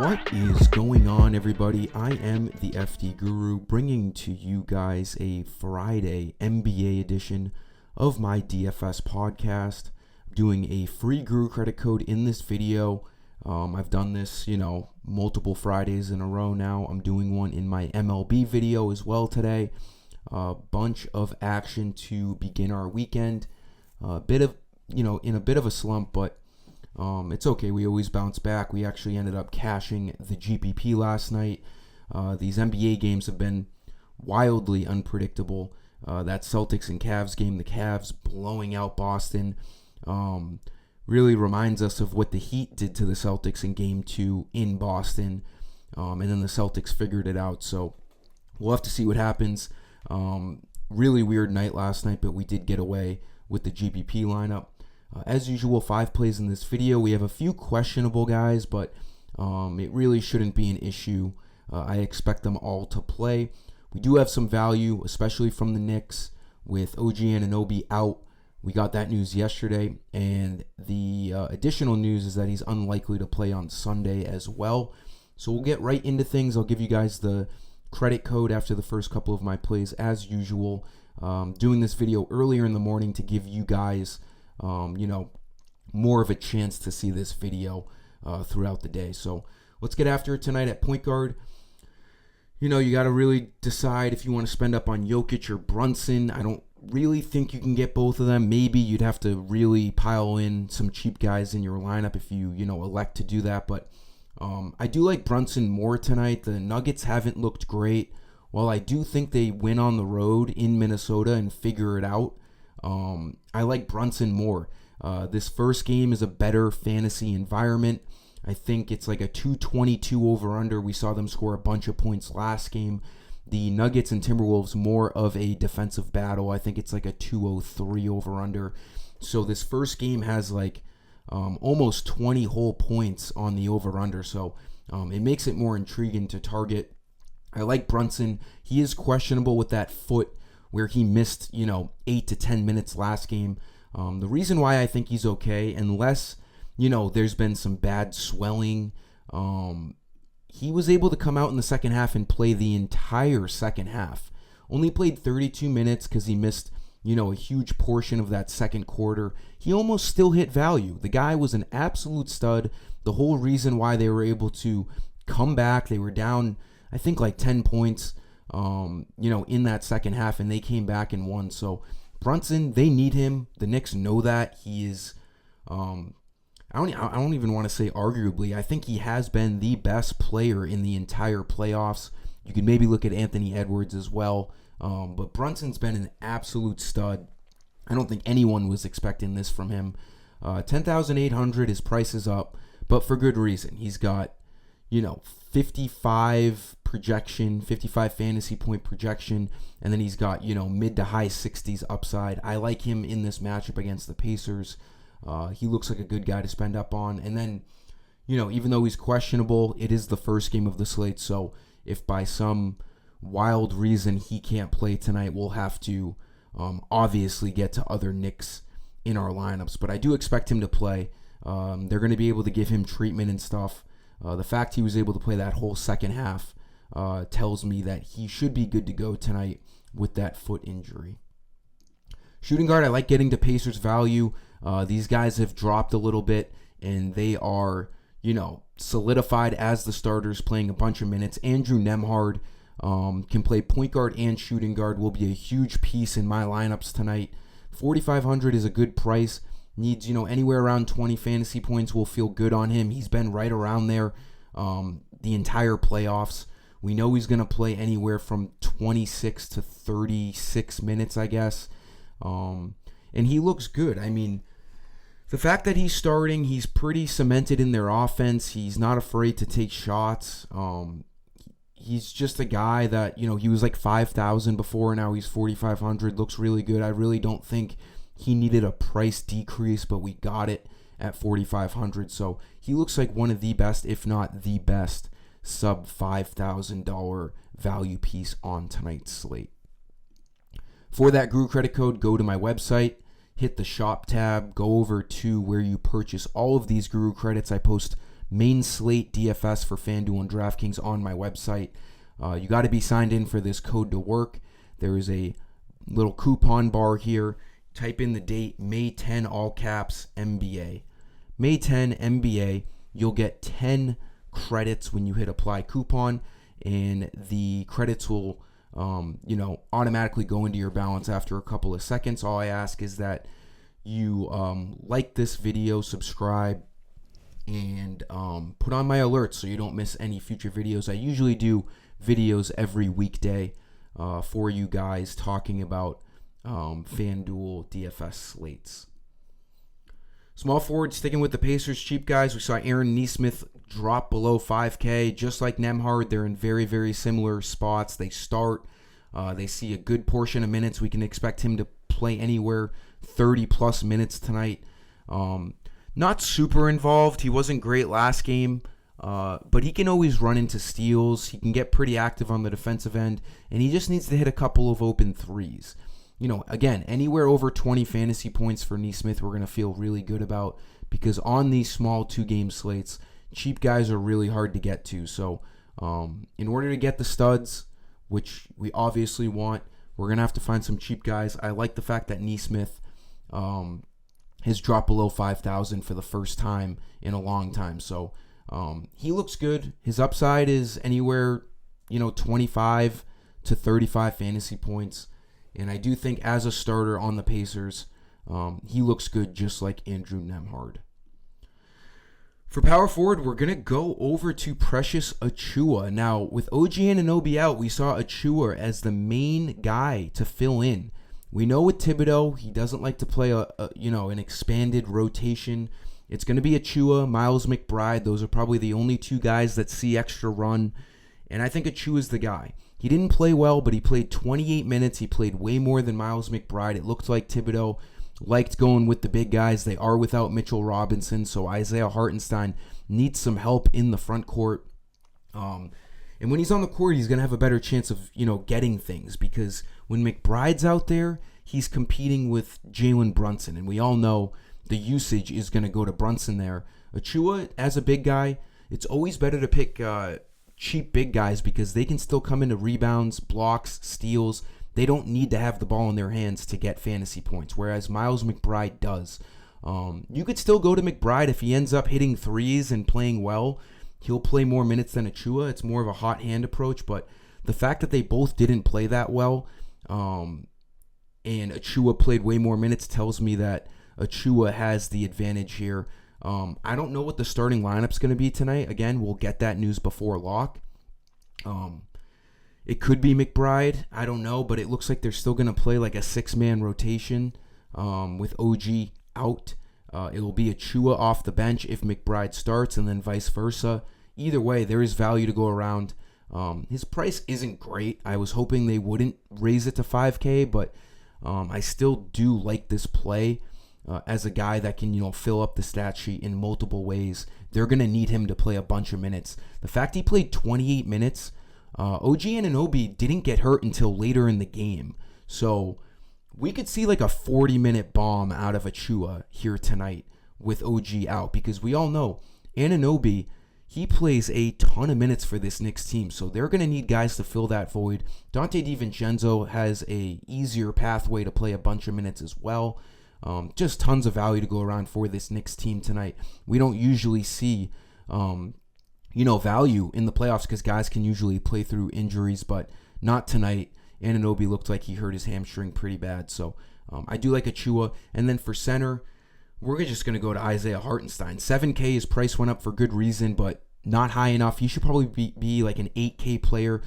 What is going on, everybody? I am the FDGURU, bringing to you guys a Friday NBA edition of my DFS podcast. I'm doing a free Guru credit code in this video. I've done this, multiple Fridays in a row now. I'm doing one in my MLB video as well today. A bunch of action to begin our weekend. In a bit of a slump, but it's okay. We always bounce back. We actually ended up cashing the GPP last night. These NBA games have been wildly unpredictable. That Celtics and Cavs game, the Cavs blowing out Boston, really reminds us of what the Heat did to the Celtics in Game 2 in Boston. And then the Celtics figured it out. So we'll have to see what happens. Really weird night last night, but we did get away with the GPP lineup. As usual, 5 plays in this video. We have a few questionable guys, but it really shouldn't be an issue. I expect them all to play. We do have some value, especially from the Knicks, with OG Anunoby out. We got that news yesterday, and the additional news is that he's unlikely to play on Sunday as well. So we'll get right into things. I'll give you guys the credit code after the first couple of my plays as usual. Doing this video earlier in the morning to give you guys more of a chance to see this video throughout the day. So let's get after it tonight at point guard. You got to really decide if you want to spend up on Jokic or Brunson. I don't really think you can get both of them. Maybe you'd have to really pile in some cheap guys in your lineup if you elect to do that. But I do like Brunson more tonight. The Nuggets haven't looked great. While I do think they win on the road in Minnesota and figure it out, I like Brunson more. This first game is a better fantasy environment. I think it's like a 222 over-under. We saw them score a bunch of points last game. The Nuggets and Timberwolves, more of a defensive battle. I think it's like a 203 over-under. So this first game has almost 20 whole points on the over-under. So it makes it more intriguing to target. I like Brunson. He is questionable with that foot where he missed, 8 to 10 minutes last game. The reason why I think he's okay, unless, there's been some bad swelling, he was able to come out in the second half and play the entire second half. Only played 32 minutes because he missed, a huge portion of that second quarter. He almost still hit value. The guy was an absolute stud. The whole reason why they were able to come back, they were down, I think 10 points. In that second half, and they came back and won. So Brunson, they need him. The Knicks know that. He is, I don't even want to say arguably. I think he has been the best player in the entire playoffs. You could maybe look at Anthony Edwards as well. But Brunson's been an absolute stud. I don't think anyone was expecting this from him. 10,800, his price is up, but for good reason. He's got, 55 projection, 55 fantasy point projection, and then he's got, mid to high 60s upside. I like him in this matchup against the Pacers. He looks like a good guy to spend up on. And then, even though he's questionable, it is the first game of the slate, so if by some wild reason he can't play tonight, we'll have to obviously get to other Knicks in our lineups. But I do expect him to play. They're going to be able to give him treatment and stuff. The fact he was able to play that whole second half tells me that he should be good to go tonight with that foot injury. Shooting guard, I like getting to Pacers value. These guys have dropped a little bit, and they are, solidified as the starters, playing a bunch of minutes. Andrewnard can play point guard and shooting guard, will be a huge piece in my lineups tonight. 4,500 is a good price. Needs, anywhere around 20 fantasy points. Will feel good on him. He's been right around there the entire playoffs. We know he's going to play anywhere from 26 to 36 minutes, I guess. And he looks good. I mean, the fact that he's starting, he's pretty cemented in their offense. He's not afraid to take shots. He's just a guy that, he was 5,000 before. Now he's 4,500. Looks really good. I really don't think he needed a price decrease, but we got it at 4,500. So he looks like one of the best, if not the best, sub $5,000 value piece on tonight's slate. For that Guru credit code, go to my website, hit the shop tab, go over to where you purchase all of these Guru credits. I post main slate DFS for FanDuel and DraftKings on my website. You got to be signed in for this code to work. There is a little coupon bar here. Type in the date, May 10, all caps, NBA. May 10, NBA. You'll get 10 credits when you hit apply coupon, and the credits will automatically go into your balance after a couple of seconds. All I ask is that you like this video, subscribe, and put on my alerts so you don't miss any future videos. I usually do videos every weekday for you guys talking about FanDuel DFS slates. Small forward, sticking with the Pacers, cheap guys. We saw Aaron Nesmith drop below 5K. Just like Nembhard, they're in very, very similar spots. They start. They see a good portion of minutes. We can expect him to play anywhere 30-plus minutes tonight. Not super involved. He wasn't great last game, but he can always run into steals. He can get pretty active on the defensive end, and he just needs to hit a couple of open threes. Again, anywhere over 20 fantasy points for Nesmith, we're going to feel really good about, because on these small 2-game slates, cheap guys are really hard to get to. So in order to get the studs, which we obviously want, we're going to have to find some cheap guys. I like the fact that Nesmith has dropped below 5,000 for the first time in a long time. So he looks good. His upside is anywhere, 25 to 35 fantasy points. And I do think as a starter on the Pacers, he looks good just like Andrew Nembhard. For power forward, we're going to go over to Precious Achiuwa. Now, with OG Anunoby out, we saw Achiuwa as the main guy to fill in. We know with Thibodeau, he doesn't like to play an expanded rotation. It's going to be Achiuwa, Miles McBride. Those are probably the only two guys that see extra run. And I think Achiuwa is the guy. He didn't play well, but he played 28 minutes. He played way more than Miles McBride. It looked like Thibodeau liked going with the big guys. They are without Mitchell Robinson, so Isaiah Hartenstein needs some help in the front court. And when he's on the court, he's going to have a better chance of, getting things, because when McBride's out there, he's competing with Jalen Brunson, and we all know the usage is going to go to Brunson there. Achiuwa, as a big guy, it's always better to pick cheap big guys, because they can still come into rebounds, blocks, steals. They don't need to have the ball in their hands to get fantasy points, whereas Miles McBride does. You could still go to McBride if he ends up hitting threes and playing well. He'll play more minutes than Achiuwa. It's more of a hot hand approach, but the fact that they both didn't play that well, and Achiuwa played way more minutes, tells me that Achiuwa has the advantage here. I don't know what the starting lineup's going to be tonight. Again, we'll get that news before lock. It could be McBride. I don't know, but it looks like they're still going to play like a 6-man rotation with OG out. It will be Achiuwa off the bench if McBride starts, and then vice versa. Either way, there is value to go around. His price isn't great. I was hoping they wouldn't raise it to 5K, but I still do like this play. As a guy that can, fill up the stat sheet in multiple ways. They're going to need him to play a bunch of minutes. The fact he played 28 minutes, OG Anunoby didn't get hurt until later in the game. So we could see like a 40-minute bomb out of Achiuwa here tonight with OG out, because we all know Anunoby, he plays a ton of minutes for this Knicks team. So they're going to need guys to fill that void. Dante DiVincenzo has a easier pathway to play a bunch of minutes as well. Just tons of value to go around for this Knicks team tonight. We don't usually see, value in the playoffs, because guys can usually play through injuries, but not tonight. Anunoby looked like he hurt his hamstring pretty bad. So I do like Achiuwa. And then for center, we're just going to go to Isaiah Hartenstein. 7K, his price went up for good reason, but not high enough. He should probably be like an 8K player.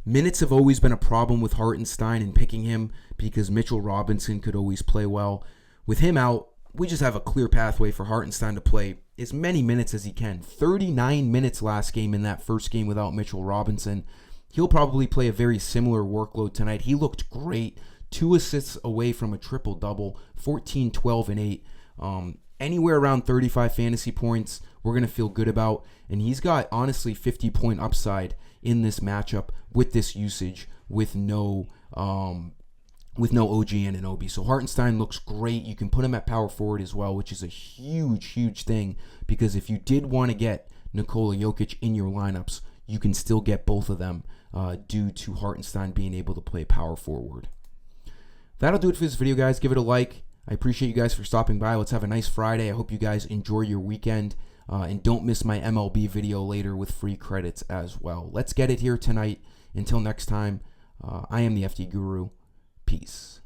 Minutes have always been a problem with Hartenstein and picking him, because Mitchell Robinson could always play well. With him out, we just have a clear pathway for Hartenstein to play as many minutes as he can. 39 minutes last game in that first game without Mitchell Robinson. He'll probably play a very similar workload tonight. He looked great. 2 assists away from a triple-double, 14, 12, and 8. Anywhere around 35 fantasy points, we're going to feel good about. And he's got, honestly, 50-point upside in this matchup with this usage, with no with no OG and Anunoby. So Hartenstein looks great. You can put him at power forward as well, which is a huge thing, because if you did want to get Nikola Jokic in your lineups, you can still get both of them due to Hartenstein being able to play power forward. That'll do it for this video, guys. Give it a like. I appreciate you guys for stopping by. Let's have a nice Friday. I hope you guys enjoy your weekend. And don't miss my MLB video later with free credits as well. Let's get it here tonight. Until next time, I am the FD Guru. Peace.